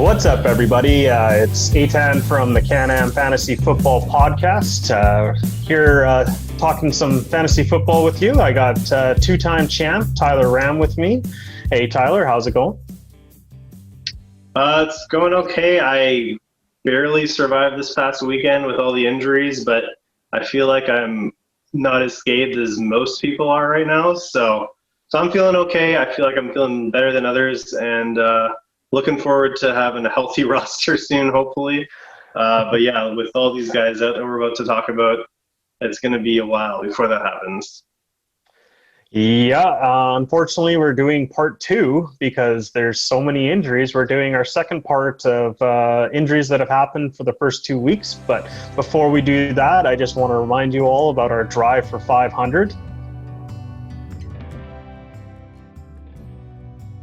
What's up, everybody? It's Aetan from the Can-Am Fantasy Football Podcast. Here talking some fantasy football with you. I got two-time champ Tyler Ram with me. Hey, Tyler, how's it going? It's going okay. I barely survived this past weekend with all the injuries, but I feel like I'm not as scathed as most people are right now. So I'm feeling okay. I feel like I'm feeling better than others, and looking forward to having a healthy roster soon, hopefully. But yeah, with all these guys out that we're about to talk about, it's going to be a while before that happens. Yeah, unfortunately, we're doing part two because there's so many injuries. We're doing our second part of injuries that have happened for the first 2 weeks. But before we do that, I just want to remind you all about our drive for 500.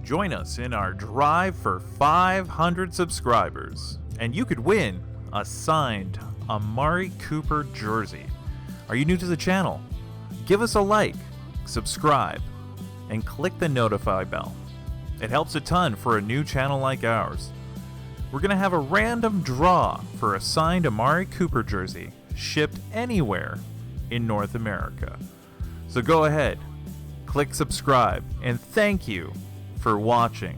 Join us in our drive for 500 subscribers, and you could win a signed Amari Cooper jersey. Are you new to the channel? Give us a like, subscribe, and click the notify bell. It helps a ton for a new channel like ours. We're going to have a random draw for a signed Amari Cooper jersey shipped anywhere in North America. So go ahead, click subscribe, and thank you for watching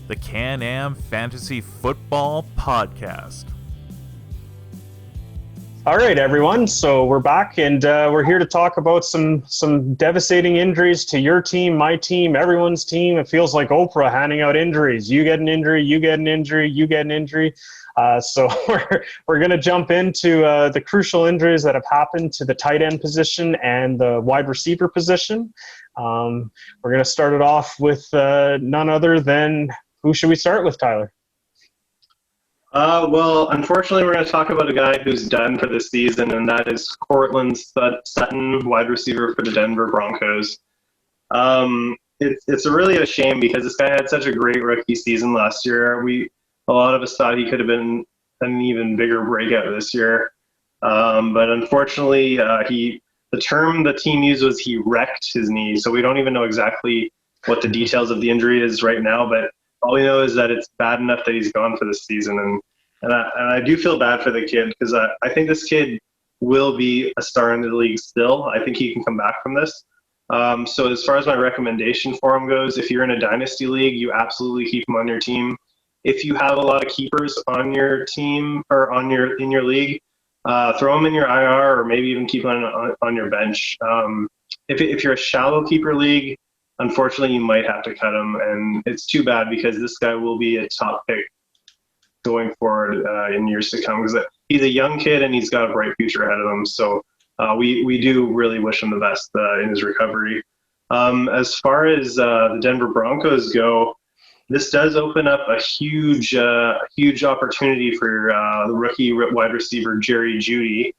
the Can-Am Fantasy Football Podcast. All right, everyone. So we're back, and we're here to talk about some devastating injuries to your team, my team, everyone's team. It feels like Oprah handing out injuries. You get an injury, you get an injury, you get an injury. So we're going to jump into the crucial injuries that have happened to the tight end position and the wide receiver position. We're going to start it off with none other than, who should we start with, Tyler? Well, unfortunately, we're going to talk about a guy who's done for the season, and that is Courtland Sutton, wide receiver for the Denver Broncos. It's really a shame because this guy had such a great rookie season last year. A lot of us thought he could have been an even bigger breakout this year. But unfortunately, the term the team used was he wrecked his knee. So we don't even know exactly what the details of the injury is right now. But all we know is that it's bad enough that he's gone for the season. And I do feel bad for the kid because I think this kid will be a star in the league still. I think he can come back from this. So as far as my recommendation for him goes, if you're in a dynasty league, you absolutely keep him on your team. If you have a lot of keepers on your team or in your league, throw them in your IR or maybe even keep them on your bench. If you're a shallow keeper league, unfortunately, you might have to cut him, and it's too bad because this guy will be a top pick going forward in years to come because he's a young kid and he's got a bright future ahead of him. So we do really wish him the best in his recovery. As far as the Denver Broncos go, this does open up a huge opportunity for the rookie wide receiver Jerry Jeudy.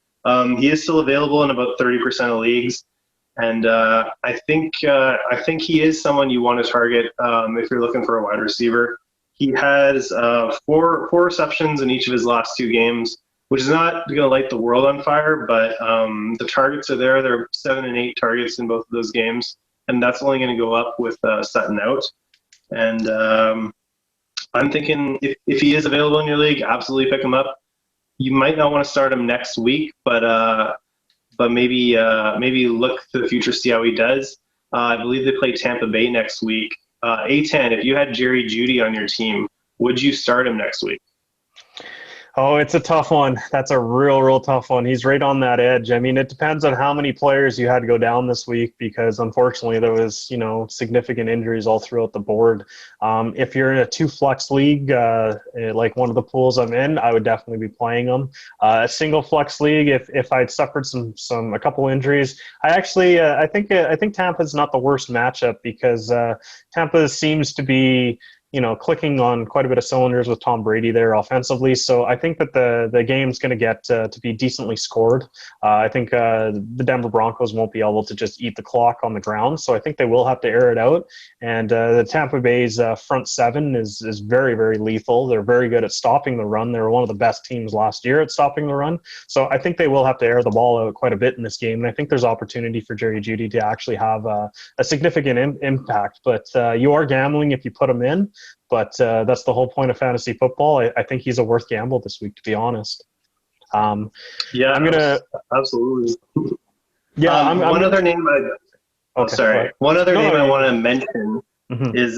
He is still available in about 30% of leagues, and I think he is someone you want to target if you're looking for a wide receiver. He has four receptions in each of his last two games, which is not going to light the world on fire, but the targets are there. There are 7 and 8 targets in both of those games, and that's only going to go up with Sutton out. And I'm thinking if he is available in your league, absolutely pick him up. You might not want to start him next week, but maybe look to the future, see how he does. I believe they play Tampa Bay next week. Aetan, if you had Jerry Jeudy on your team, would you start him next week? Oh, it's a tough one. That's a real tough one. He's right on that edge. I mean, it depends on how many players you had to go down this week because unfortunately there was, significant injuries all throughout the board. If you're in a 2-flex league, like one of the pools I'm in, I would definitely be playing him. A single flex league, if I'd suffered a couple injuries, I think Tampa's not the worst matchup because Tampa seems to be clicking on quite a bit of cylinders with Tom Brady there offensively. So I think that the game's going to get to be decently scored. I think the Denver Broncos won't be able to just eat the clock on the ground. So I think they will have to air it out. And the Tampa Bay's front seven is very, very lethal. They're very good at stopping the run. They were one of the best teams last year at stopping the run. So I think they will have to air the ball out quite a bit in this game. And I think there's opportunity for Jerry Jeudy to actually have a significant impact. But you are gambling if you put him in. but that's the whole point of fantasy football. I think he's a worth gamble this week, to be honest. Yeah, I'm gonna. absolutely. Yeah, one other name. Okay, One other name I you- want to mention Mhm. is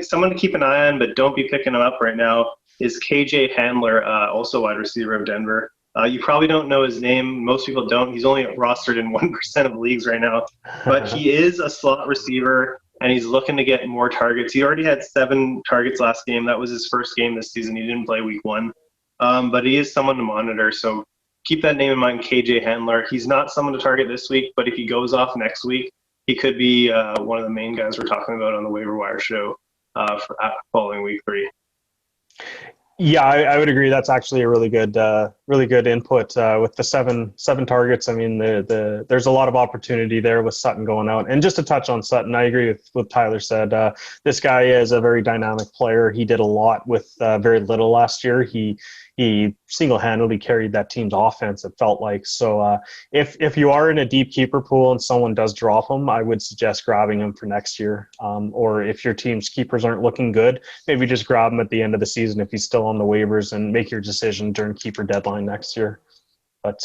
someone to keep an eye on, but don't be picking him up right now. Is KJ Handler, also wide receiver of Denver. You probably don't know his name. Most people don't. He's only rostered in 1% of leagues right now, but he is a slot receiver, and he's looking to get more targets. He already had 7 targets last game. That was his first game this season. He didn't play week 1, but he is someone to monitor. So keep that name in mind, KJ Handler. He's not someone to target this week, but if he goes off next week, he could be one of the main guys we're talking about on the waiver wire show for following week 3. Yeah, I would agree. That's actually a really good input with the seven targets. I mean, there's a lot of opportunity there with Sutton going out. And just to touch on Sutton, I agree with what Tyler said. This guy is a very dynamic player. He did a lot with very little last year. He single-handedly carried that team's offense, it felt like. So if you are in a deep keeper pool and someone does drop him, I would suggest grabbing him for next year. Or if your team's keepers aren't looking good, maybe just grab him at the end of the season if he's still on the waivers and make your decision during keeper deadline next year. But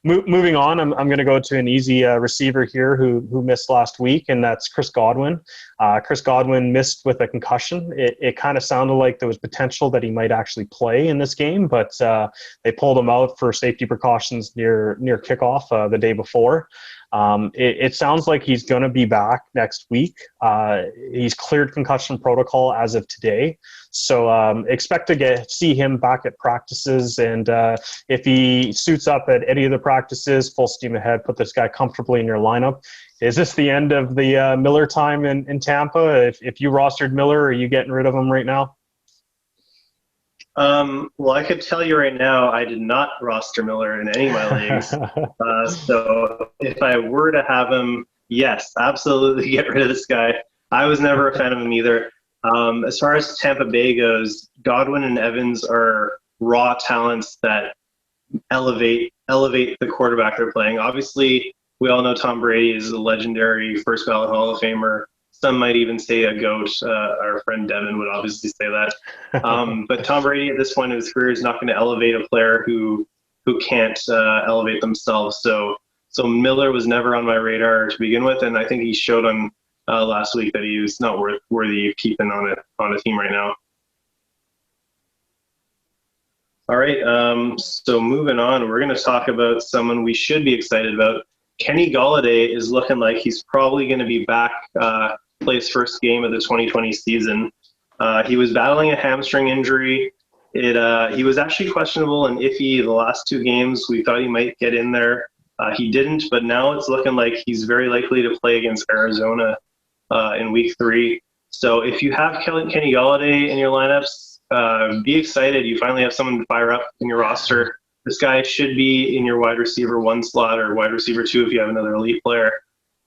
moving on, I'm going to go to an easy receiver here who missed last week, and that's Chris Godwin. Chris Godwin missed with a concussion. It kind of sounded like there was potential that he might actually play in this game, but they pulled him out for safety precautions near kickoff the day before. It sounds like he's going to be back next week. He's cleared concussion protocol as of today. So expect to see him back at practices. And if he suits up at any of the practices, full steam ahead, put this guy comfortably in your lineup. Is this the end of the Miller time in Tampa? If you rostered Miller, are you getting rid of him right now? Well, I could tell you right now, I did not roster Miller in any of my leagues. So if I were to have him, yes, absolutely get rid of this guy. I was never a fan of him either. As far as Tampa Bay goes, Godwin and Evans are raw talents that elevate the quarterback they're playing. Obviously, we all know Tom Brady is a legendary first ballot Hall of Famer. Some might even say a GOAT. Our friend Devin would obviously say that. But Tom Brady at this point in his career is not going to elevate a player who can't elevate themselves. So Miller was never on my radar to begin with, and I think he showed on last week that he was not worthy of keeping on a team right now. All right, so moving on, we're going to talk about someone we should be excited about. Kenny Golladay is looking like he's probably going to be back, play his first game of the 2020 season. He was battling a hamstring injury. He was actually questionable and iffy the last 2 games. We thought he might get in there. He didn't, but now it's looking like he's very likely to play against Arizona in week 3. So if you have Kenny Golladay in your lineups, be excited. You finally have someone to fire up in your roster. This guy should be in your wide receiver 1 slot or wide receiver 2 if you have another elite player.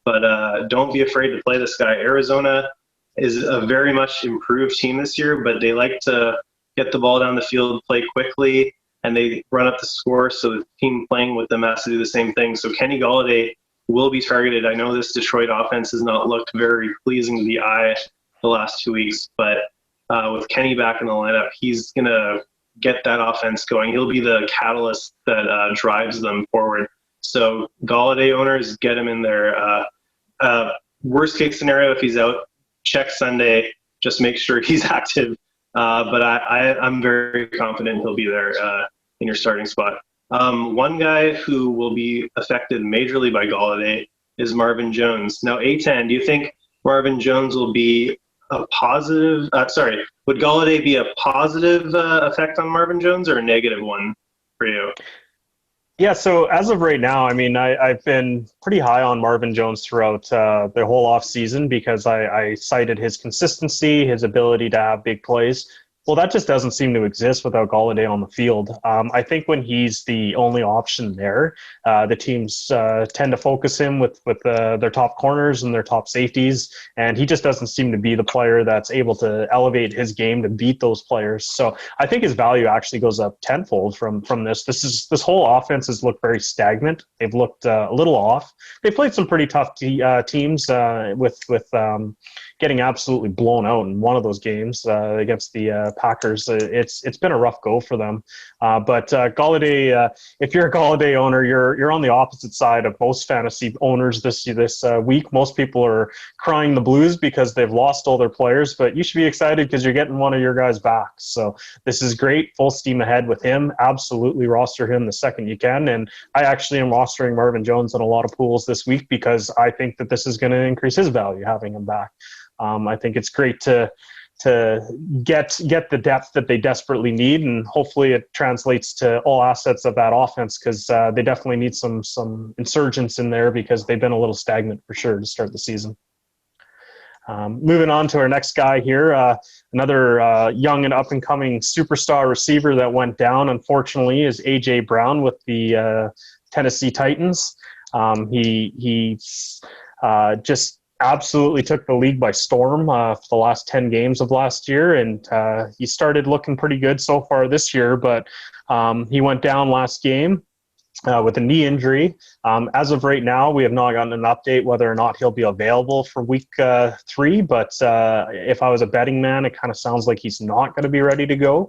But don't be afraid to play this guy. Arizona is a very much improved team this year, but they like to get the ball down the field, play quickly, and they run up the score, so the team playing with them has to do the same thing. So Kenny Golladay will be targeted. I know this Detroit offense has not looked very pleasing to the eye the last 2 weeks, but with Kenny back in the lineup, he's going to get that offense going. He'll be the catalyst that drives them forward. So Golladay owners, get him in there. Worst case scenario, if he's out, check Sunday, just make sure he's active. But I'm very confident he'll be there in your starting spot. One guy who will be affected majorly by Golladay is Marvin Jones. Now, Aetan, do you think Marvin Jones will be a positive? Would Golladay be a positive effect on Marvin Jones or a negative one for you? Yeah, so as of right now, I mean, I've been pretty high on Marvin Jones throughout the whole offseason because I cited his consistency, his ability to have big plays. Well, that just doesn't seem to exist without Golladay on the field. I think when he's the only option there, the teams tend to focus him with their top corners and their top safeties, and he just doesn't seem to be the player that's able to elevate his game to beat those players. So I think his value actually goes up tenfold from this. This whole offense has looked very stagnant. They've looked a little off. They played some pretty tough teams with getting absolutely blown out in one of those games against the Packers. It's been a rough go for them. But Galladay, if you're a Galladay owner, you're on the opposite side of most fantasy owners this week. Most people are crying the blues because they've lost all their players, but you should be excited because you're getting one of your guys back. So this is great. Full steam ahead with him. Absolutely roster him the second you can. And I actually am rostering Marvin Jones in a lot of pools this week because I think that this is going to increase his value having him back. I think it's great to get the depth that they desperately need, and hopefully it translates to all assets of that offense because they definitely need some insurgents in there because they've been a little stagnant for sure to start the season. Moving on to our next guy here, another young and up-and-coming superstar receiver that went down, unfortunately, is A.J. Brown with the Tennessee Titans. He just absolutely took the league by storm for the last 10 games of last year, and he started looking pretty good so far this year, but he went down last game with a knee injury. As of right now, we have not gotten an update whether or not he'll be available for week 3, but if I was a betting man, it kind of sounds like he's not going to be ready to go.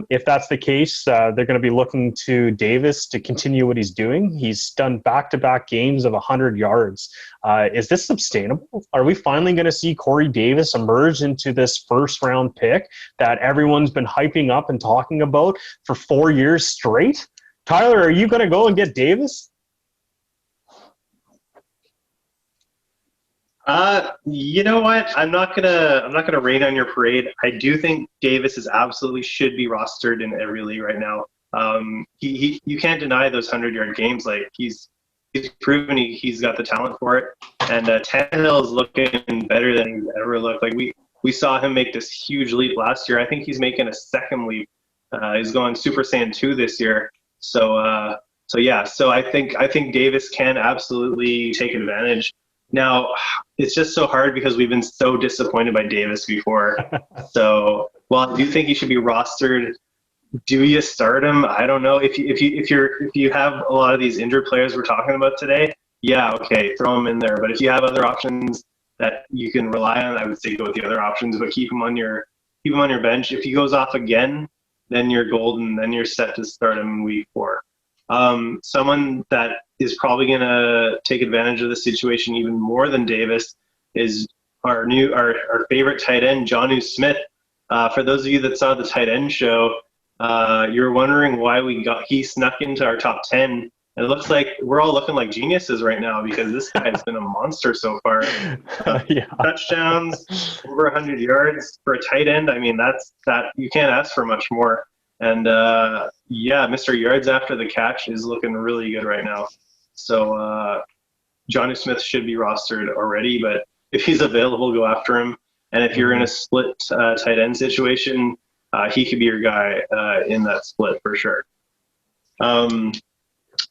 If that's the case, they're going to be looking to Davis to continue what he's doing. He's done back-to-back games of 100 yards. Is this sustainable? Are we finally going to see Corey Davis emerge into this first-round pick that everyone's been hyping up and talking about for 4 years straight? Tyler, are you going to go and get Davis? You know what? I'm not gonna rain on your parade. I do think Davis is absolutely should be rostered in every league right now. You can't deny those 100-yard games. Like he's proven he's got the talent for it. And Tannehill is looking better than he's ever looked. Like we saw him make this huge leap last year. I think he's making a second leap. He's going Super Saiyan 2 this year. So I think Davis can absolutely take advantage. Now, it's just so hard because we've been so disappointed by Davis before. So, while I do think he should be rostered, do you start him? I don't know. If you have a lot of these injured players we're talking about today, yeah, okay, throw him in there. But if you have other options that you can rely on, I would say go with the other options, but keep him on your bench. If he goes off again, then you're golden. Then you're set to start him in week 4. Someone that is probably going to take advantage of the situation even more than Davis is our favorite tight end, Jonnu Smith. For those of you that saw the tight end show, you're wondering why he snuck into our top 10. And it looks like we're all looking like geniuses right now because this guy has been a monster so far. Yeah. Touchdowns, over 100 yards for a tight end. I mean, that you can't ask for much more. And Mr. Yards after the catch is looking really good right now. So Jonnu Smith should be rostered already, but if he's available, go after him. And if you're in a split tight end situation, he could be your guy in that split for sure.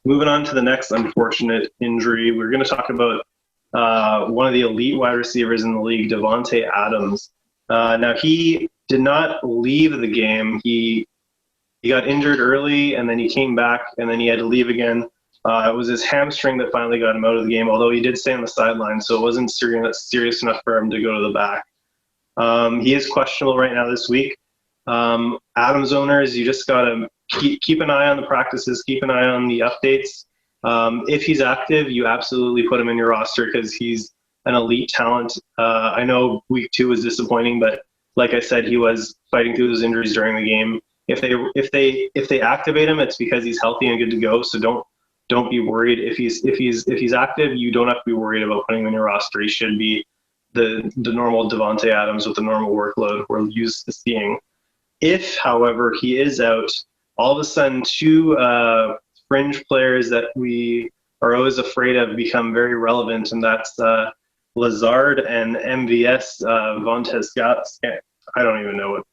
Moving on to the next unfortunate injury, we're going to talk about one of the elite wide receivers in the league, Davante Adams. Now, he did not leave the game. He got injured early, and then he came back, and then he had to leave again. It was his hamstring that finally got him out of the game, although he did stay on the sideline, so it wasn't serious enough for him to go to the back. He is questionable right now this week. Adams owners, you just got to keep an eye on the practices, keep an eye on the updates. If he's active, you absolutely put him in your roster because he's an elite talent. I know week 2 was disappointing, but like I said, he was fighting through those injuries during the game. If they activate him, it's because he's healthy and good to go. So don't be worried. If he's active, you don't have to be worried about putting him in your roster. He should be the normal Davante Adams with the normal workload we're used to seeing. If, however, he is out, all of a sudden 2 fringe players that we are always afraid of become very relevant, and that's Lazard and MVS, Vontaze Scott. I don't even know what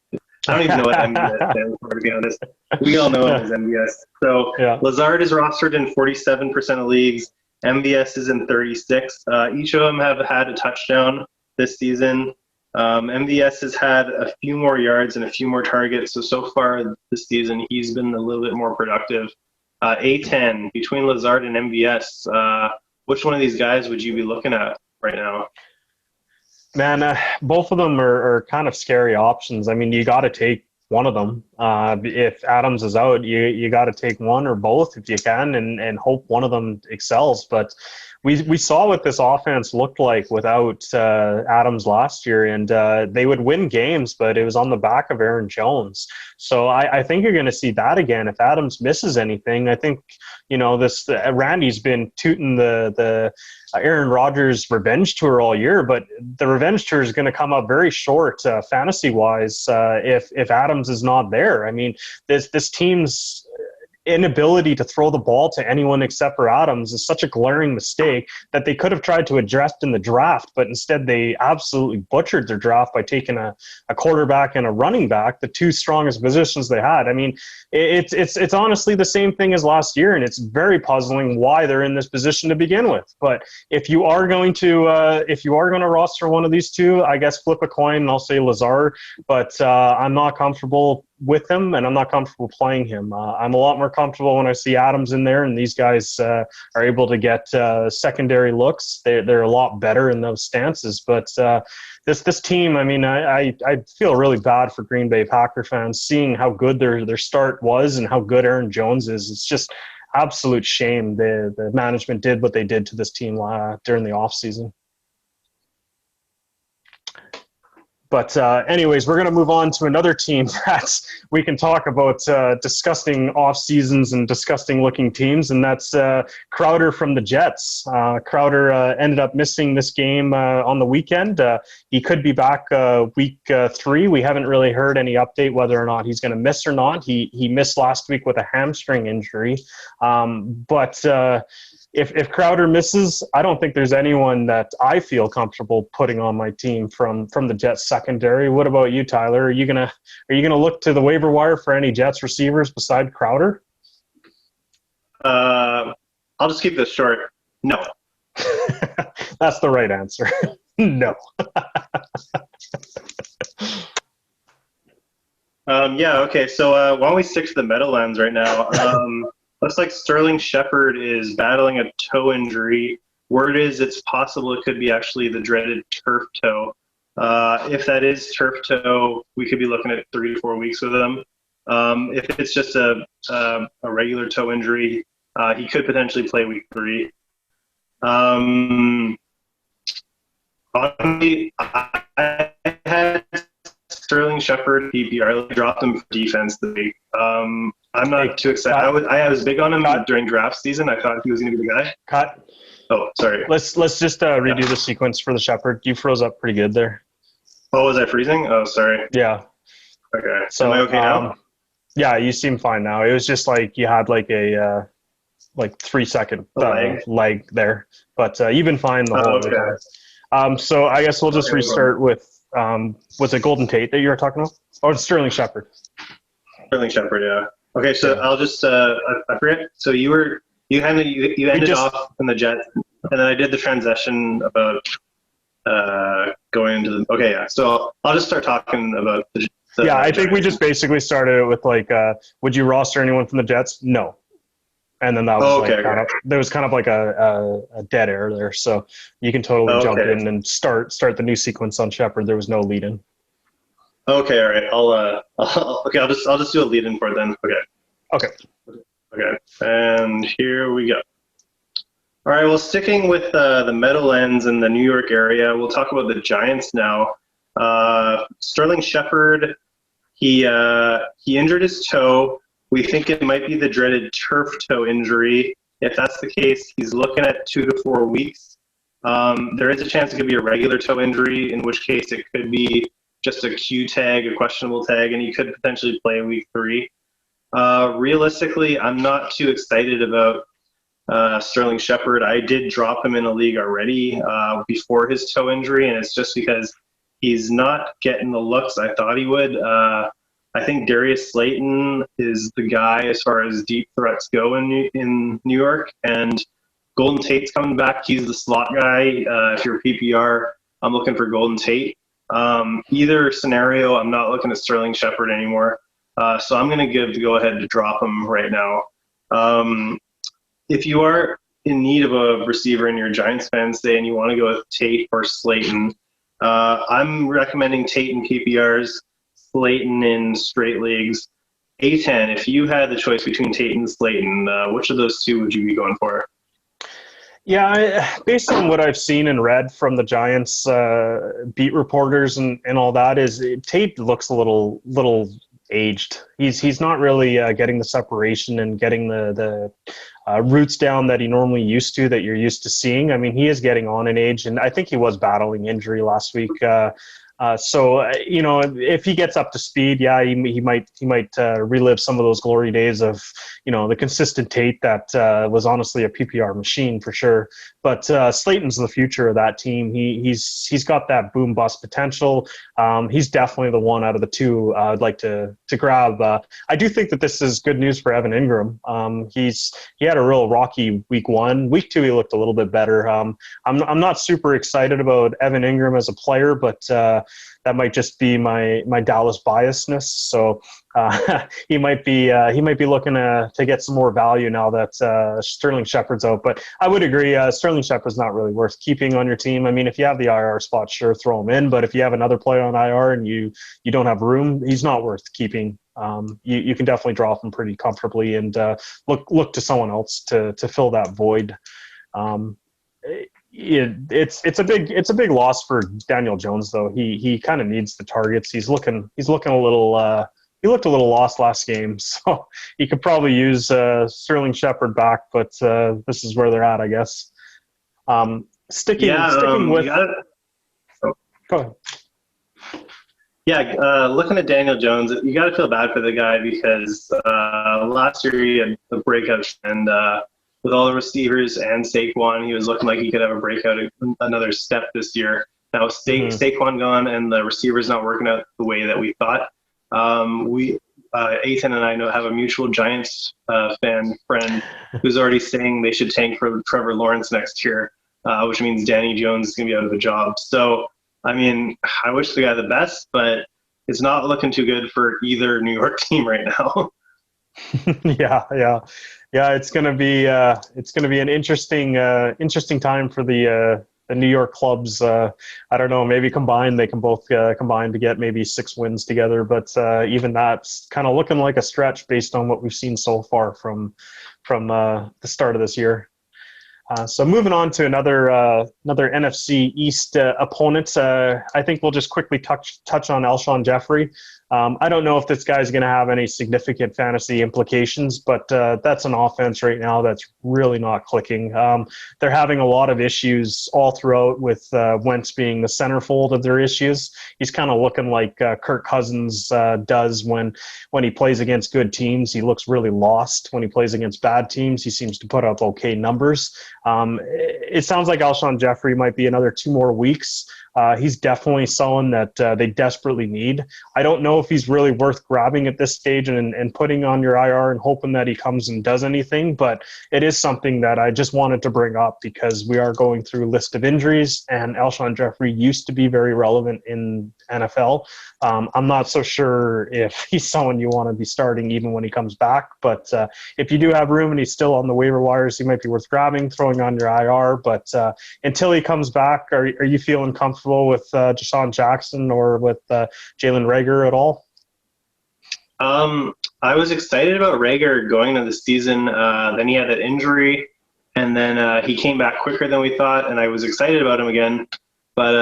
MVS stands for, to be honest. We all know him as MVS. So yeah. Lazard is rostered in 47% of leagues. MVS is in 36. Each of them have had a touchdown this season. MVS has had a few more yards and a few more targets. So far this season, he's been a little bit more productive. Aetan, between Lazard and MVS, which one of these guys would you be looking at right now? Man, both of them are kind of scary options. I mean, you got to take one of them. If Adams is out, you got to take one or both if you can, and hope one of them excels. But we saw what this offense looked like without Adams last year, and they would win games, but it was on the back of Aaron Jones. So I think you're going to see that again. If Adams misses anything, I think this Randy's been tooting the Aaron Rodgers revenge tour all year, but the revenge tour is going to come up very short fantasy wise if Adams is not there. I mean, this team's inability to throw the ball to anyone except for Adams is such a glaring mistake that they could have tried to address in the draft, but instead they absolutely butchered their draft by taking a quarterback and a running back, the two strongest positions they had. I mean, it's honestly the same thing as last year, and it's very puzzling why they're in this position to begin with. But if you are going to roster one of these two, I guess flip a coin and I'll say Lazard, but I'm not comfortable with him, and I'm not comfortable playing him. I'm a lot more comfortable when I see Adams in there, and these guys are able to get secondary looks. They're a lot better in those stances. But this team, I mean, I feel really bad for Green Bay Packer fans, seeing how good their start was and how good Aaron Jones is. It's just absolute shame the management did what they did to this team during the offseason. But anyways, we're going to move on to another team that we can talk about disgusting off seasons and disgusting looking teams, and that's Crowder from the Jets. Crowder ended up missing this game on the weekend. He could be back week 3. We haven't really heard any update whether or not he's going to miss or not. He missed last week with a hamstring injury, but if Crowder misses, I don't think there's anyone that I feel comfortable putting on my team from the Jets secondary. What about you, Tyler? Are you gonna look to the waiver wire for any Jets receivers beside Crowder? I'll just keep this short. No. That's the right answer. No. Yeah. Okay. So why don't we stick to the Meadowlands right now? Looks like Sterling Shepard is battling a toe injury. Word is it's possible it could be actually the dreaded turf toe. If that is turf toe, we could be looking at 3 to 4 weeks with him. If it's just a regular toe injury, he could potentially play week 3. Honestly, I had Sterling Shepard PPR. I dropped him for defense this week. I'm not too excited. I was big on him during draft season. I thought he was going to be the guy. Cut. Oh, sorry. Let's just redo the sequence for the Shepard. You froze up pretty good there. Oh, was I freezing? Oh, sorry. Yeah. Okay. So, am I okay now? Yeah, you seem fine now. It was just like you had like a 3-second lag there, but you've been fine the whole time. So I guess we'll just restart with was it Golden Tate that you were talking about? Oh, it's Sterling Shepard. Sterling Shepard, yeah. Okay, so I'll just I forget. So you ended off in the Jets, and then I did the transition about going into the. Okay, yeah. So I'll just start talking about the. I think we just basically started it with like, would you roster anyone from the Jets? No. And then that was there was kind of like a dead air there, so you can totally jump in and start the new sequence on Shepard. There was no lead in. Okay, all right. I'll just do a lead in for it then. Okay, and here we go. All right. Well, sticking with the Meadowlands in the New York area, we'll talk about the Giants now. Sterling Shepard, he injured his toe. We think it might be the dreaded turf toe injury. If that's the case, he's looking at 2 to 4 weeks. There is a chance it could be a regular toe injury, in which case it could be just a Q tag, a questionable tag, and he could potentially play week 3. Realistically, I'm not too excited about Sterling Shepard. I did drop him in a league already before his toe injury, and it's just because he's not getting the looks I thought he would. I think Darius Slayton is the guy as far as deep threats go in New York, and Golden Tate's coming back. He's the slot guy. If you're PPR, I'm looking for Golden Tate. Either scenario, I'm not looking at Sterling Shepard anymore. So I'm going to give the go-ahead to drop him right now. If you are in need of a receiver in your Giants fans day and you want to go with Tate or Slayton, I'm recommending Tate in PPRs, Slayton in straight leagues. Aetan, if you had the choice between Tate and Slayton, which of those two would you be going for? Yeah, based on what I've seen and read from the Giants beat reporters and all that, Tate looks a little aged. He's not really getting the separation and getting the roots down that he normally used to, that you're used to seeing. I mean, he is getting on in age, and I think he was battling injury last week. If he gets up to speed, yeah, he might relive some of those glory days of, the consistent Tate that was honestly a PPR machine for sure. But Slayton's the future of that team. He's got that boom bust potential. He's definitely the one out of the two I'd like to grab. I do think that this is good news for Evan Ingram. He had a real rocky week 1. Week 2 he looked a little bit better. I'm not super excited about Evan Ingram as a player, but that might just be my Dallas biasness. So he might be looking to get some more value now that Sterling Shepard's out. But I would agree, Sterling Shepard's not really worth keeping on your team. I mean, if you have the IR spot, sure, throw him in. But if you have another player on IR and you don't have room, he's not worth keeping. You can definitely drop him pretty comfortably and look to someone else to fill that void. It's a big loss for Daniel Jones though. He kind of needs the targets. He's looking a little he looked a little lost last game, so he could probably use Sterling Shepard back, but this is where they're at, I guess. Sticking with. Go ahead. Yeah, looking at Daniel Jones, you got to feel bad for the guy because last year he had a breakout, and with all the receivers and Saquon, he was looking like he could have a breakout another step this year. Now Saquon gone and the receivers not working out the way that we thought. Aetan and I have a mutual Giants fan friend who's already saying they should tank for Trevor Lawrence next year, which means Danny Jones is going to be out of a job. So, I mean, I wish the guy the best, but it's not looking too good for either New York team right now. Yeah. It's gonna be an interesting time for the New York clubs. I don't know, maybe they can both combine to get maybe 6 wins together, but even that's kind of looking like a stretch based on what we've seen so far from the start of this year. So moving on to another NFC East opponent, I think we'll just quickly touch on Alshon Jeffrey. I don't know if this guy's going to have any significant fantasy implications, but that's an offense right now that's really not clicking. They're having a lot of issues all throughout with Wentz being the centerfold of their issues. He's kind of looking like Kirk Cousins does when he plays against good teams. He looks really lost. When he plays against bad teams, he seems to put up okay numbers. It sounds like Alshon Jeffrey might be another 2 more weeks. He's definitely someone that they desperately need. I don't know if he's really worth grabbing at this stage and putting on your IR and hoping that he comes and does anything, but it is something that I just wanted to bring up because we are going through a list of injuries, and Alshon Jeffrey used to be very relevant in NFL. I'm not so sure if he's someone you want to be starting even when he comes back, but if you do have room and he's still on the waiver wires, he might be worth grabbing, throwing on your IR, but until he comes back, are you feeling comfortable with Deshaun Jackson or with Jalen Reagor at all? I was excited about Reagor going into the season. Then he had that injury, and then he came back quicker than we thought, and I was excited about him again. But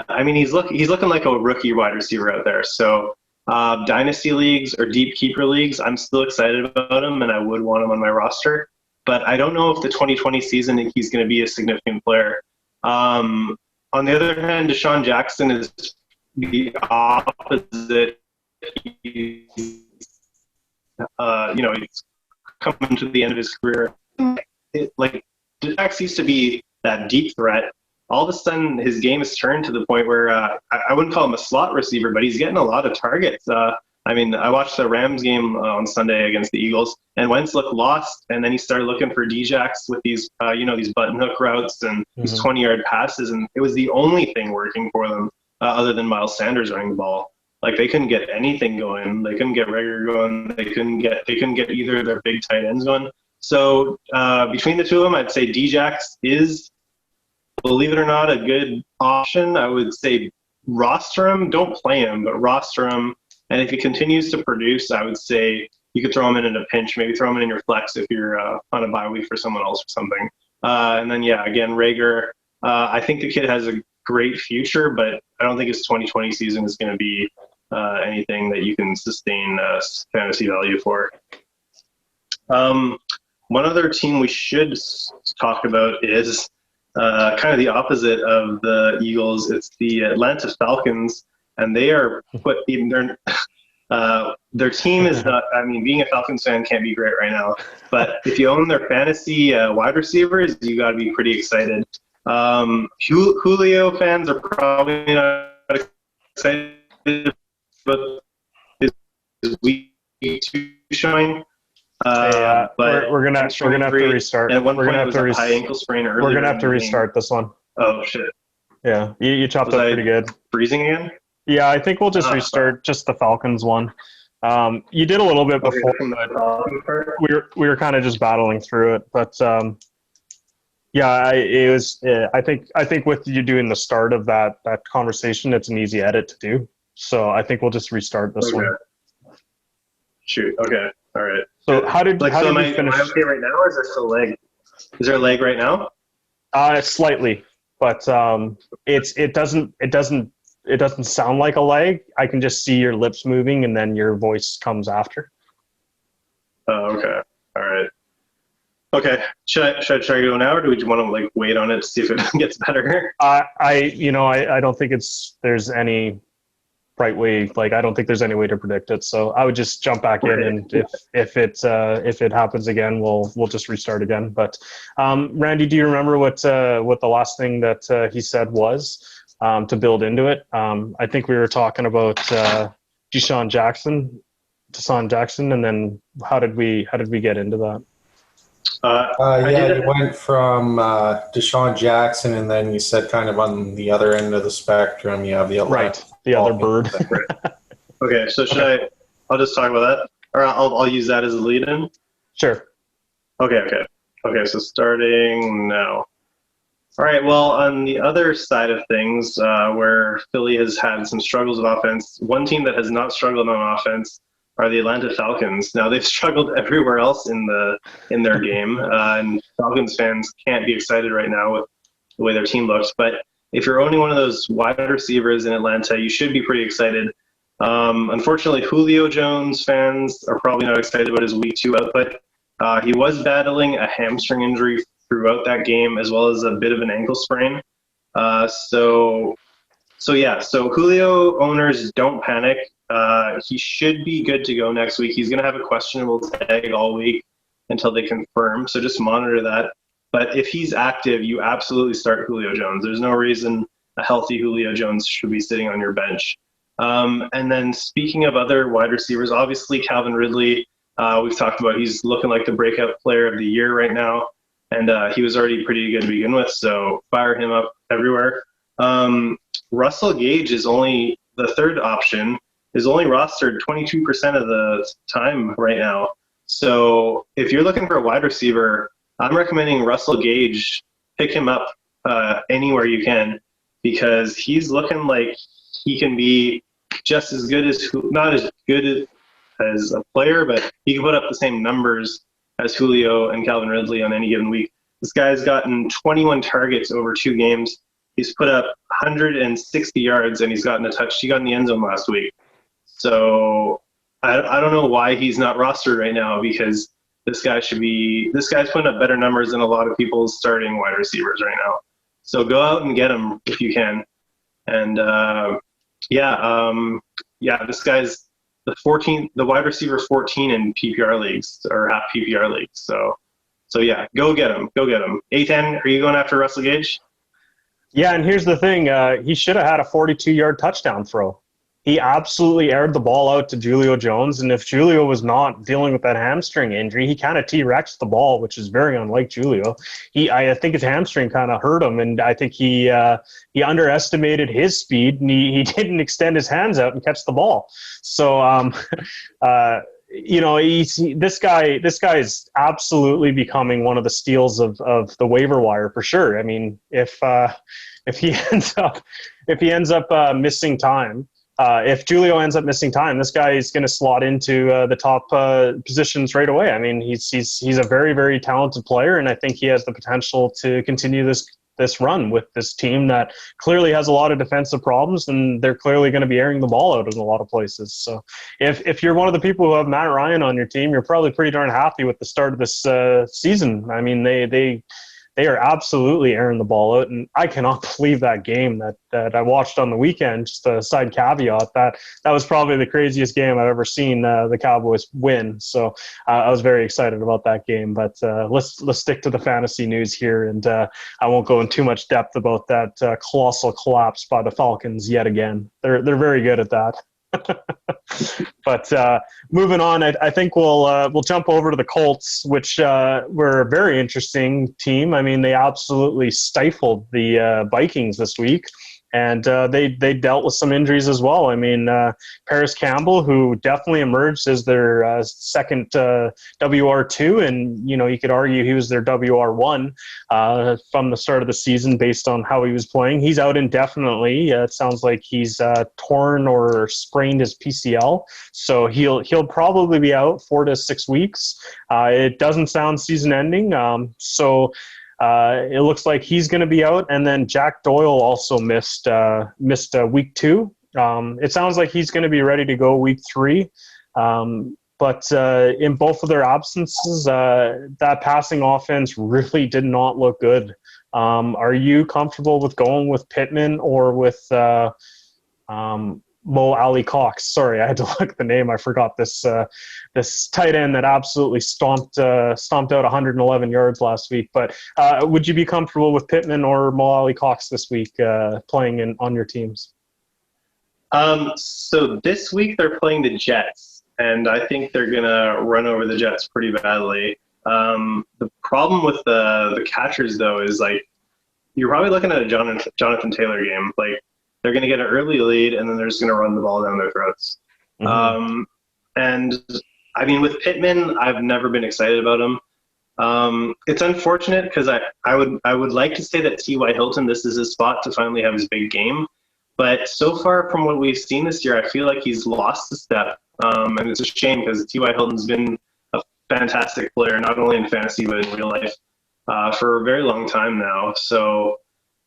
I mean, he's looking like a rookie wide receiver out there. So dynasty leagues or deep keeper leagues, I'm still excited about him, and I would want him on my roster. But I don't know if the 2020 season he's going to be a significant player. On the other hand, Deshaun Jackson is the opposite. He's coming to the end of his career. Jax used to be that deep threat. All of a sudden, his game has turned to the point where I wouldn't call him a slot receiver, but he's getting a lot of targets. I mean, I watched the Rams game on Sunday against the Eagles, and Wentz looked lost, and then he started looking for Djax with these, these button hook routes and these 20-yard passes, and it was the only thing working for them other than Miles Sanders running the ball. Like, they couldn't get anything going. They couldn't get Reagor going. They couldn't get either of their big tight ends going. So between the two of them, I'd say Djax is, believe it or not, a good option. I would say roster him. Don't play him, but roster him. And if he continues to produce, I would say you could throw him in a pinch. Maybe throw him in your flex if you're on a bye week for someone else or something. And then, yeah, again, Rager. I think the kid has a great future, but I don't think his 2020 season is going to be anything that you can sustain fantasy value for. One other team we should talk about is kind of the opposite of the Eagles. It's the Atlanta Falcons, and they are their team is not. I mean, being a Falcons fan can't be great right now, but if you own their fantasy wide receivers, you got to be pretty excited. Julio fans are probably not excited about his week 2 showing. But we're gonna have to restart. And at one point, it was a high ankle sprain earlier. We're gonna have to restart this one. Oh shit! Yeah, you chopped up pretty good. Freezing again? Yeah, I think we'll just restart just the Falcons one. You did a little bit before, but we were kind of just battling through it. But yeah, it was. I think with you doing the start of that conversation, it's an easy edit to do. So I think we'll just restart this one. Shoot. Okay. All right. So how did we finish? Am I okay right now, or is there still a leg? Is there a leg right now? Slightly, but it doesn't sound like a leg. I can just see your lips moving, and then your voice comes after. Oh, okay. All right. Okay. Should I try to go now, or do we want to wait on it to see if it gets better? I don't think there's any right way. I don't think there's any way to predict it. So I would just jump back in, and if it happens again, we'll just restart again. But Randy, do you remember what the last thing that he said was to build into it? I think we were talking about Deshaun Jackson, and then how did we get into that? You went from Deshaun Jackson, and then you said kind of on the other end of the spectrum, you have the other bird. Okay, so I'll just talk about that, or I'll use that as a lead-in? Sure. Okay, so starting now. All right, well, on the other side of things, where Philly has had some struggles with offense, one team that has not struggled on offense are the Atlanta Falcons. Now, they've struggled everywhere else in their game, and Falcons fans can't be excited right now with the way their team looks. But if you're owning one of those wide receivers in Atlanta, you should be pretty excited. Unfortunately, Julio Jones fans are probably not excited about his week 2 output. He was battling a hamstring injury throughout that game, as well as a bit of an ankle sprain. So Julio owners, don't panic. He should be good to go next week. He's going to have a questionable tag all week until they confirm, so just monitor that. But if he's active, you absolutely start Julio Jones. There's no reason a healthy Julio Jones should be sitting on your bench. And then speaking of other wide receivers, obviously Calvin Ridley, we've talked about, he's looking like the breakout player of the year right now. And he was already pretty good to begin with, so fire him up everywhere. Russell Gage is only the third option, is only rostered 22% of the time right now. So if you're looking for a wide receiver, I'm recommending Russell Gage. Pick him up anywhere you can, because he's looking like he can be just as good as, not as good as a player, but he can put up the same numbers as Julio and Calvin Ridley on any given week. This guy's gotten 21 targets over 2 games. He's put up 160 yards, and he's gotten a touch. He got in the end zone last week. So I don't know why he's not rostered right now, because this guy's putting up better numbers than a lot of people's starting wide receivers right now. So go out and get him if you can. And this guy's the wide receiver 14 in PPR leagues, or half PPR leagues. So yeah, go get him. Aetan, are you going after Russell Gage? Yeah, and here's the thing. He should have had a 42-yard touchdown throw. He absolutely aired the ball out to Julio Jones, and if Julio was not dealing with that hamstring injury, he kind of T-Rexed the ball, which is very unlike Julio. I think his hamstring kind of hurt him, and I think he underestimated his speed, and he didn't extend his hands out and catch the ball. So, this guy is absolutely becoming one of the steals of the waiver wire for sure. I mean, if if he ends up missing time, if Julio ends up missing time, this guy is going to slot into the top positions right away. I mean, he's a very, very talented player, and I think he has the potential to continue this run with this team that clearly has a lot of defensive problems, and they're clearly going to be airing the ball out in a lot of places. So if you're one of the people who have Matt Ryan on your team, you're probably pretty darn happy with the start of this season. I mean, they are absolutely airing the ball out, and I cannot believe that game that I watched on the weekend. Just a side caveat, that was probably the craziest game I've ever seen the Cowboys win. So I was very excited about that game. But let's stick to the fantasy news here, and I won't go in too much depth about that colossal collapse by the Falcons yet again. They're very good at that. But moving on, I think we'll jump over to the Colts, which were a very interesting team. I mean, they absolutely stifled the Vikings this week, and they dealt with some injuries as well. I mean, Paris Campbell, who definitely emerged as their second WR2, and you could argue he was their WR1 from the start of the season based on how he was playing. He's out indefinitely. It sounds like he's torn or sprained his PCL, so he'll probably be out 4 to 6 weeks. It doesn't sound season-ending, so. It looks like he's going to be out, and then Jack Doyle also missed week 2. It sounds like he's going to be ready to go week 3, but in both of their absences, that passing offense really did not look good. Are you comfortable with going with Pittman or with Mo Ali Cox? Sorry, I had to look at the name. I forgot this tight end that absolutely stomped out 111 yards last week. But would you be comfortable with Pittman or Mo Ali Cox this week playing on your teams? So this week they're playing the Jets, and I think they're gonna run over the Jets pretty badly. The problem with the catchers though is like you're probably looking at a Jonathan Taylor game. Like they're going to get an early lead, and then they're just going to run the ball down their throats. Mm-hmm. And, I mean, with Pittman, I've never been excited about him. It's unfortunate because I would like to say that T.Y. Hilton, this is his spot to finally have his big game. But so far from what we've seen this year, I feel like he's lost a step. And it's a shame because T.Y. Hilton's been a fantastic player, not only in fantasy but in real life, for a very long time now. So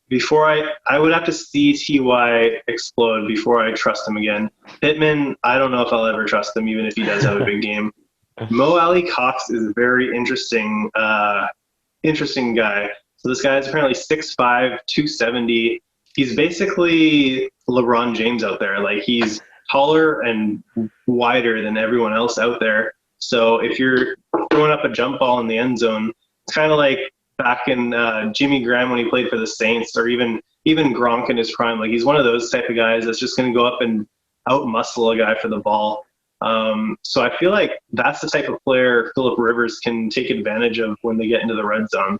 before I would have to see T.Y. explode before I trust him again. Pittman, I don't know if I'll ever trust him, even if he does have a big game. Mo Ali Cox is a very interesting guy. So this guy is apparently 6'5", 270. He's basically LeBron James out there. Like he's taller and wider than everyone else out there. So if you're throwing up a jump ball in the end zone, it's kind of like back in Jimmy Graham when he played for the Saints, or even Gronk in his prime. Like he's one of those type of guys that's just going to go up and out-muscle a guy for the ball. So I feel like that's the type of player Phillip Rivers can take advantage of when they get into the red zone.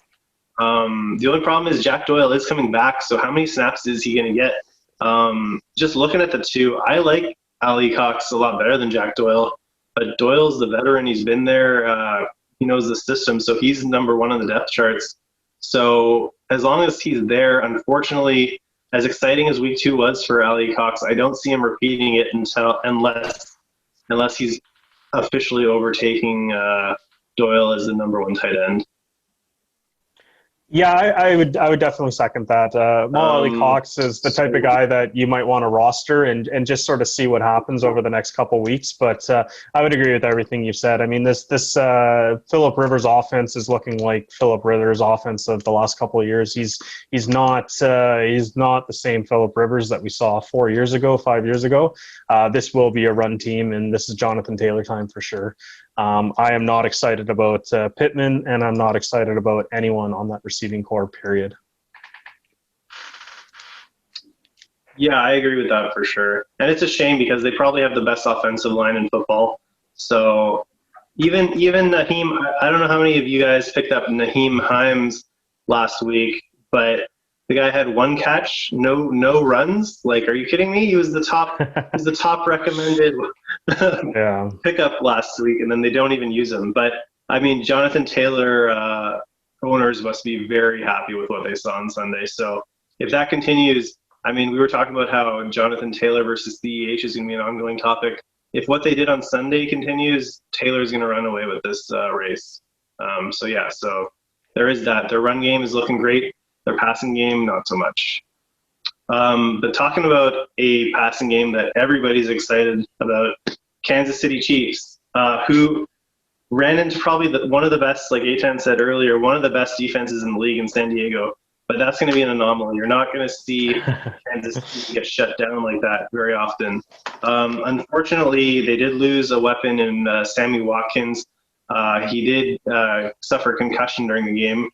The only problem is Jack Doyle is coming back, so how many snaps is he going to get? Just looking at the two, I like Ali Cox a lot better than Jack Doyle, but Doyle's the veteran. He's been there. He knows the system, so he's number 1 on the depth charts. So as long as he's there, unfortunately, as exciting as week 2 was for Ali Cox, I don't see him repeating it unless he's officially overtaking Doyle as the number 1 tight end. Yeah, I would definitely second that. Mo Ali Cox is the type of guy that you might want to roster and just sort of see what happens over the next couple weeks. But I would agree with everything you said. I mean, this Phillip Rivers offense is looking like Phillip Rivers offense of the last couple of years. He's not the same Phillip Rivers that we saw 4 years ago, 5 years ago. This will be a run team, and this is Jonathan Taylor time for sure. I am not excited about Pittman, and I'm not excited about anyone on that receiving core, period. Yeah, I agree with that for sure. And it's a shame because they probably have the best offensive line in football. So even Naheem, I don't know how many of you guys picked up Naheem Hines last week, but the guy had 1 catch, no runs. Like, are you kidding me? He was the top recommended pickup last week, and then they don't even use him. But I mean, Jonathan Taylor owners must be very happy with what they saw on Sunday. So if that continues, I mean, we were talking about how Jonathan Taylor versus CEH is going to be an ongoing topic. If what they did on Sunday continues, Taylor's going to run away with this race. So there is that. Their run game is looking great. Their passing game, not so much. But talking about a passing game that everybody's excited about, Kansas City Chiefs, who ran into probably one of the best, like Aetan said earlier, one of the best defenses in the league in San Diego. But that's going to be an anomaly. You're not going to see Kansas City get shut down like that very often. Unfortunately, they did lose a weapon in Sammy Watkins. He did suffer concussion during the game.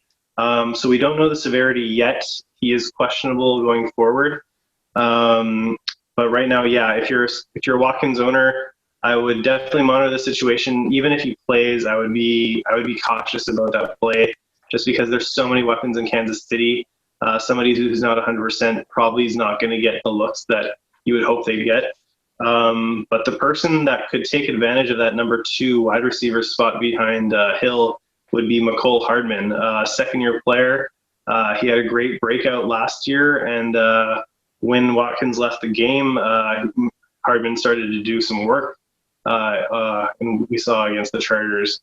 So we don't know the severity yet. He is questionable going forward. But right now, yeah, if you're a Watkins owner, I would definitely monitor the situation. Even if he plays, I would be cautious about that play, just because there's so many weapons in Kansas City. Somebody who's not 100% probably is not going to get the looks that you would hope they get. But the person that could take advantage of that number 2 wide receiver spot behind Hill would be McCole Hardman, second-year player. He had a great breakout last year, and when Watkins left the game, Hardman started to do some work, and we saw against the Chargers.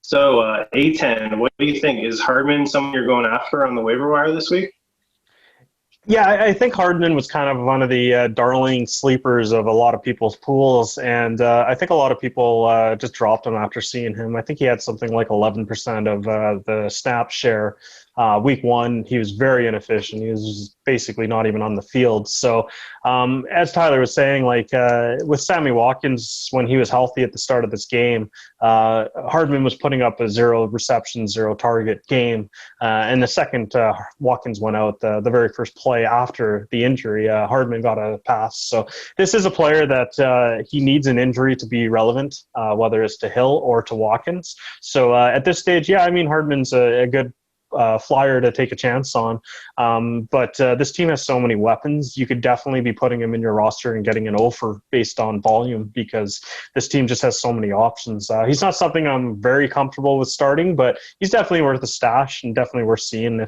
So, Aetan, what do you think? Is Hardman someone you're going after on the waiver wire this week? Yeah, I think Hardman was kind of one of the darling sleepers of a lot of people's pools, and I think a lot of people just dropped him after seeing him. I think he had something like 11% of the snap share. Week 1, he was very inefficient. He was basically not even on the field. So as Tyler was saying, like with Sammy Watkins, when he was healthy at the start of this game, Hardman was putting up a 0 reception, 0 target game. And the second Watkins went out, the very first play after the injury, Hardman got a pass. So this is a player that he needs an injury to be relevant, whether it's to Hill or to Watkins. So at this stage, yeah, I mean, Hardman's a good flyer to take a chance on. But this team has so many weapons. You could definitely be putting him in your roster and getting an offer based on volume, because this team just has so many options. He's not something I'm very comfortable with starting, but he's definitely worth a stash and definitely worth seeing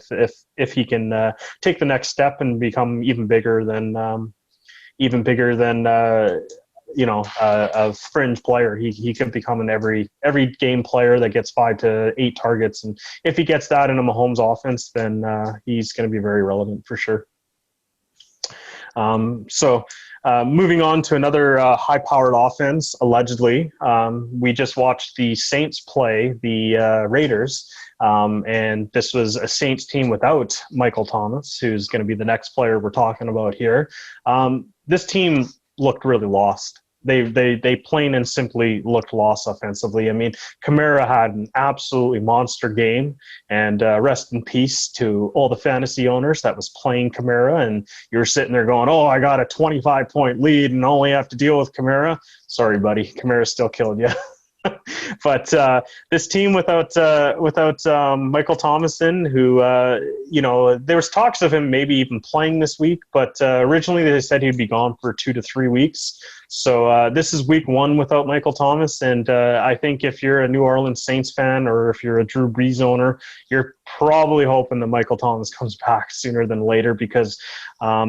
if he can take the next step and become even bigger than a fringe player. He could become an every game player that gets 5 to 8 targets, and if he gets that in a Mahomes offense, then he's going to be very relevant for sure. Moving on to another high-powered offense, allegedly. We just watched the Saints play the Raiders, and this was a Saints team without Michael Thomas, who's going to be the next player we're talking about here. This team looked really lost. They plain and simply looked lost offensively. I mean, Kamara had an absolutely monster game, and rest in peace to all the fantasy owners that was playing Kamara, and you're sitting there going, oh, I got a 25-point lead and only have to deal with Kamara. Sorry, buddy. Kamara still killed you. But this team without Michael Thomason, who there was talks of him maybe even playing this week, but originally they said he'd be gone for 2 to 3 weeks. So this is week 1 without Michael Thomas, and I think if you're a New Orleans Saints fan or if you're a Drew Brees owner, you're probably hoping that Michael Thomas comes back sooner than later, because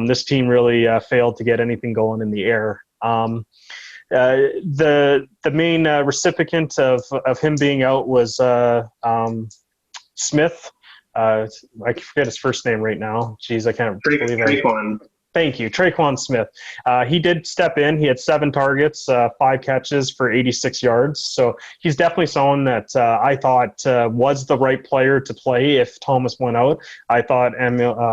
this team really failed to get anything going in the air. The main recipient of him being out was Smith. I forget his first name right now. Jeez, I can't believe it. Traquan. Thank you, Traquan Smith. He did step in. He had 7 targets, 5 catches for 86 yards. So he's definitely someone that I thought was the right player to play if Thomas went out. I thought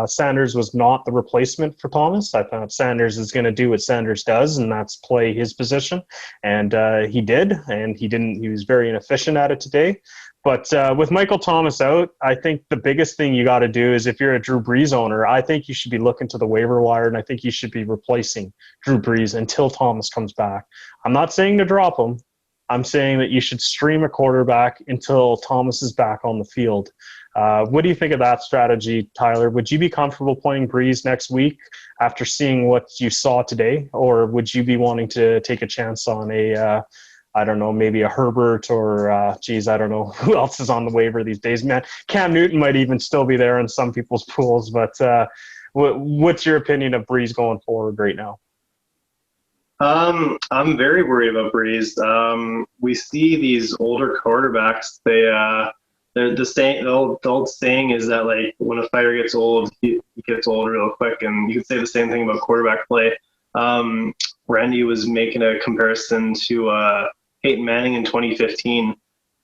Sanders was not the replacement for Thomas. I thought Sanders is going to do what Sanders does, and that's play his position. And he did, and he was very inefficient at it today. But with Michael Thomas out, I think the biggest thing you got to do is, if you're a Drew Brees owner, I think you should be looking to the waiver wire, and I think you should be replacing Drew Brees until Thomas comes back. I'm not saying to drop him. I'm saying that you should stream a quarterback until Thomas is back on the field. What do you think of that strategy, Tyler? Would you be comfortable playing Brees next week after seeing what you saw today, or would you be wanting to take a chance on I don't know, maybe a Herbert or, I don't know who else is on the waiver these days, man. Cam Newton might even still be there in some people's pools, but what's your opinion of Breeze going forward right now? I'm very worried about Breeze. We see these older quarterbacks. The old saying is that like when a fighter gets old, he gets old real quick, and you could say the same thing about quarterback play. Randy was making a comparison to Peyton Manning in 2015,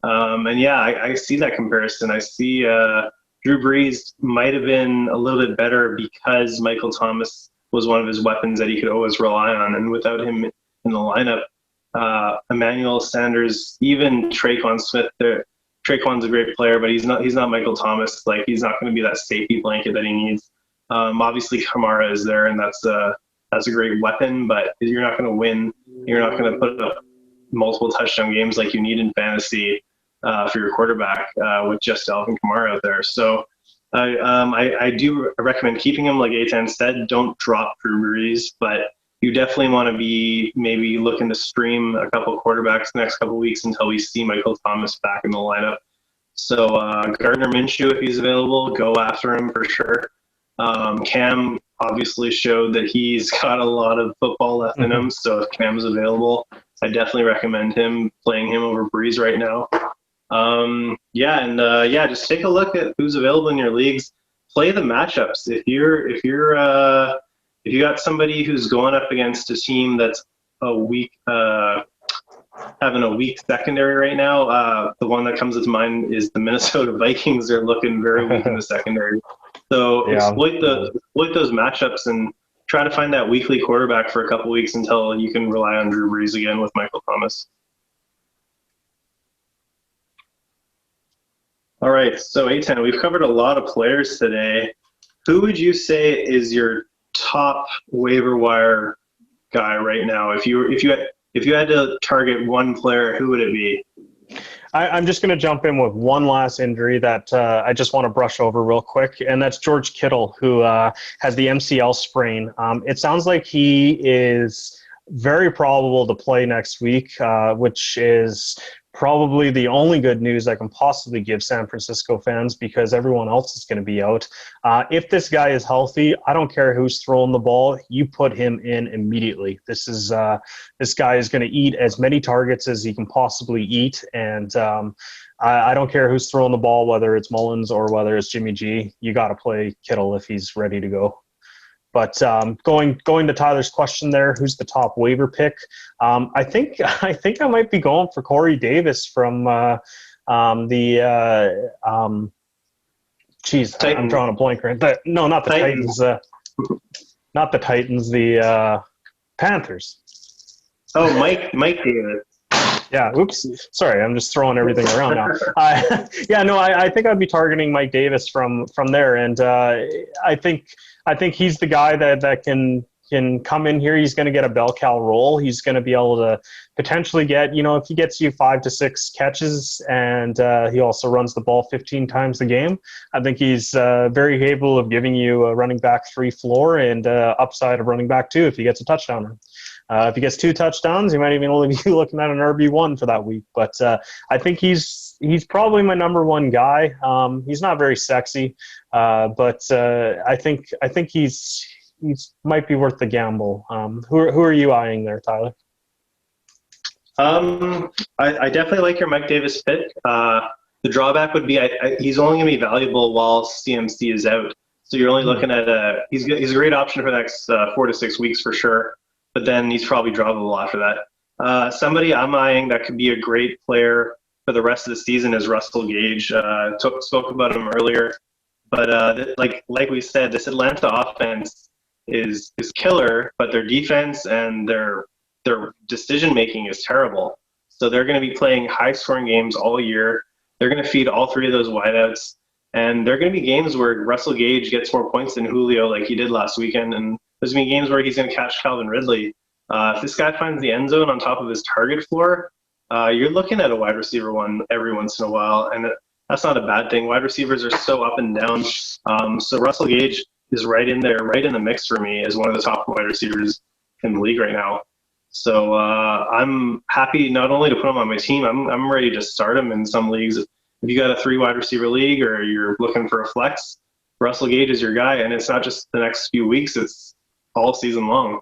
and yeah, I see that comparison. I see Drew Brees might have been a little bit better because Michael Thomas was one of his weapons that he could always rely on, and without him in the lineup, Emmanuel Sanders, even Traquan Smith, Traquan's a great player, but he's not Michael Thomas. Like, he's not going to be that safety blanket that he needs. Obviously, Kamara is there, and that's a great weapon, but you're not going to win. You're not going to put up multiple touchdown games like you need in fantasy for your quarterback with just Alvin Kamara out there. So I do recommend keeping him. Like Aetan said, don't drop Drew Brees, but you definitely want to be maybe looking to stream a couple quarterbacks the next couple of weeks until we see Michael Thomas back in the lineup. So Gardner Minshew, if he's available, go after him for sure. Cam obviously showed that he's got a lot of football left in him, so if Cam's available, I definitely recommend playing him over Breeze right now. Just take a look at who's available in your leagues. Play the matchups. If you got somebody who's going up against a team that's having a weak secondary right now, the one that comes to mind is the Minnesota Vikings. They're looking very weak in the secondary. So exploit those matchups and try to find that weekly quarterback for a couple weeks until you can rely on Drew Brees again with Michael Thomas. All right, so Aetan, we've covered a lot of players today. Who would you say is your top waiver wire guy right now? If you had to target one player, who would it be? I'm just going to jump in with one last injury that I just want to brush over real quick, and that's George Kittle, who has the MCL sprain. It sounds like he is very probable to play next week, which is probably the only good news I can possibly give San Francisco fans because everyone else is going to be out. If this guy is healthy, I don't care who's throwing the ball. You put him in immediately. This guy is going to eat as many targets as he can possibly eat, and I don't care who's throwing the ball, whether it's Mullins or whether it's Jimmy G. You got to play Kittle if he's ready to go. But going to Tyler's question there, who's the top waiver pick? I think I might be going for Corey Davis from I'm drawing a blank right. Not the Titans. Not the Titans. The Panthers. Oh, Mike Davis. Yeah, oops. Sorry, I'm just throwing everything around now. I think I'd be targeting Mike Davis from there, and I think he's the guy that can come in here. He's going to get a bell cow role. He's going to be able to potentially get, if he gets you 5 to 6 catches, and he also runs the ball 15 times a game, I think he's very capable of giving you a running back 3 floor and upside of running back 2 if he gets a touchdown. If he gets 2 touchdowns, he might even only be looking at an RB1 for that week. But I think he's probably my number one guy. He's not very sexy, but I think he's might be worth the gamble. Who are you eyeing there, Tyler? I definitely like your Mike Davis pick. The drawback would be he's only going to be valuable while CMC is out. So you're only looking at he's a great option for the next 4 to 6 weeks for sure. But then he's probably droppable after that. Somebody I'm eyeing that could be a great player for the rest of the season is Russell Gage. Spoke about him earlier, but like we said, this Atlanta offense is killer, but their defense and their decision making is terrible. So they're going to be playing high scoring games all year. They're going to feed all 3 of those wideouts, and there are going to be games where Russell Gage gets more points than Julio, like he did last weekend, and there's going to be games where he's going to catch Calvin Ridley. If this guy finds the end zone on top of his target floor, you're looking at a wide receiver one every once in a while, and that's not a bad thing. Wide receivers are so up and down. So Russell Gage is right in there, right in the mix for me as one of the top wide receivers in the league right now. So I'm happy not only to put him on my team, I'm ready to start him in some leagues. If you got a 3 wide receiver league or you're looking for a flex, Russell Gage is your guy, and it's not just the next few weeks; it's all season long.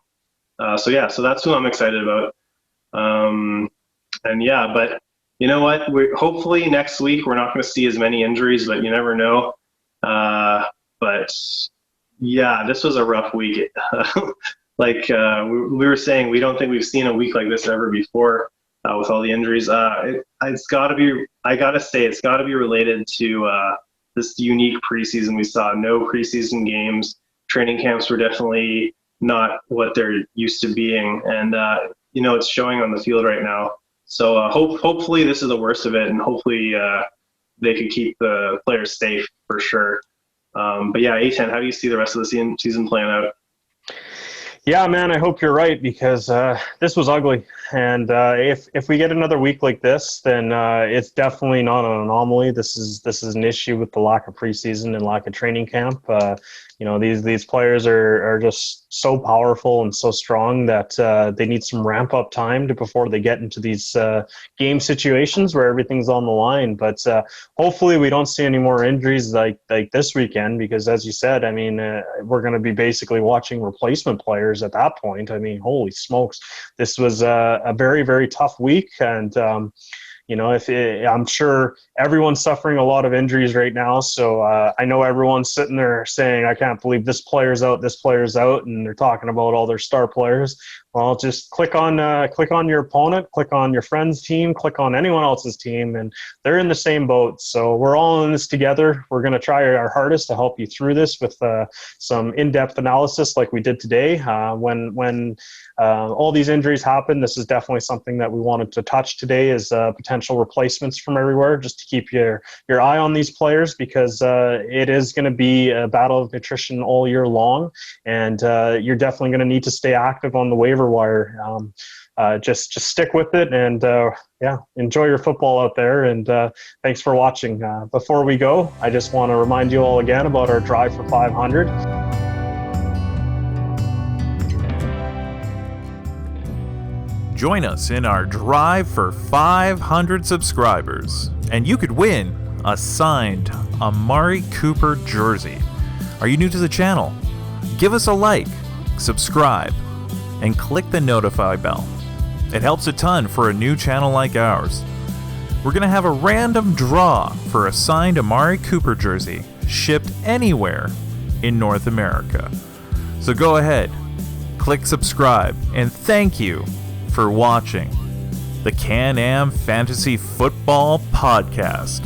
So that's who I'm excited about. But you know what? Hopefully next week we're not going to see as many injuries, but you never know. But yeah, this was a rough week. We were saying, we don't think we've seen a week like this ever before with all the injuries. It's got to be. I got to say, it's got to be related to this unique preseason we saw. No preseason games. Training camps were definitely not what they're used to being, and it's showing on the field right now. So hopefully this is the worst of it, and hopefully they can keep the players safe for sure. But yeah, Aetan, how do you see the rest of the season playing out? Yeah, man, I hope you're right, because this was ugly. And if we get another week like this, then it's definitely not an anomaly. This is an issue with the lack of preseason and lack of training camp. These players are just so powerful and so strong that they need some ramp up time before they get into these game situations where everything's on the line. But hopefully we don't see any more injuries like this weekend, because as you said, I mean, we're going to be basically watching replacement players at that point. I mean, holy smokes, this was a very, very tough week. And I'm sure everyone's suffering a lot of injuries right now. So I know everyone's sitting there saying, I can't believe this player's out, and they're talking about all their star players. Well, just click on your opponent, click on your friend's team, click on anyone else's team, and they're in the same boat. So we're all in this together. We're going to try our hardest to help you through this with some in-depth analysis like we did today. When all these injuries happen, this is definitely something that we wanted to touch today, is potential replacements from everywhere, just to keep your eye on these players, because it is going to be a battle of nutrition all year long, and you're definitely going to need to stay active on the waiver wire. Just stick with it, and enjoy your football out there, and thanks for watching. Before we go, I just want to remind you all again about our drive for 500. Join us in our drive for 500 subscribers, and you could win a signed Amari Cooper jersey. Are you new to the channel? Give us a like, subscribe, and click the notify bell. It helps a ton for a new channel like ours. We're going to have a random draw for a signed Amari Cooper jersey shipped anywhere in North America. So go ahead, click subscribe, and thank you for watching the Can-Am Fantasy Football Podcast.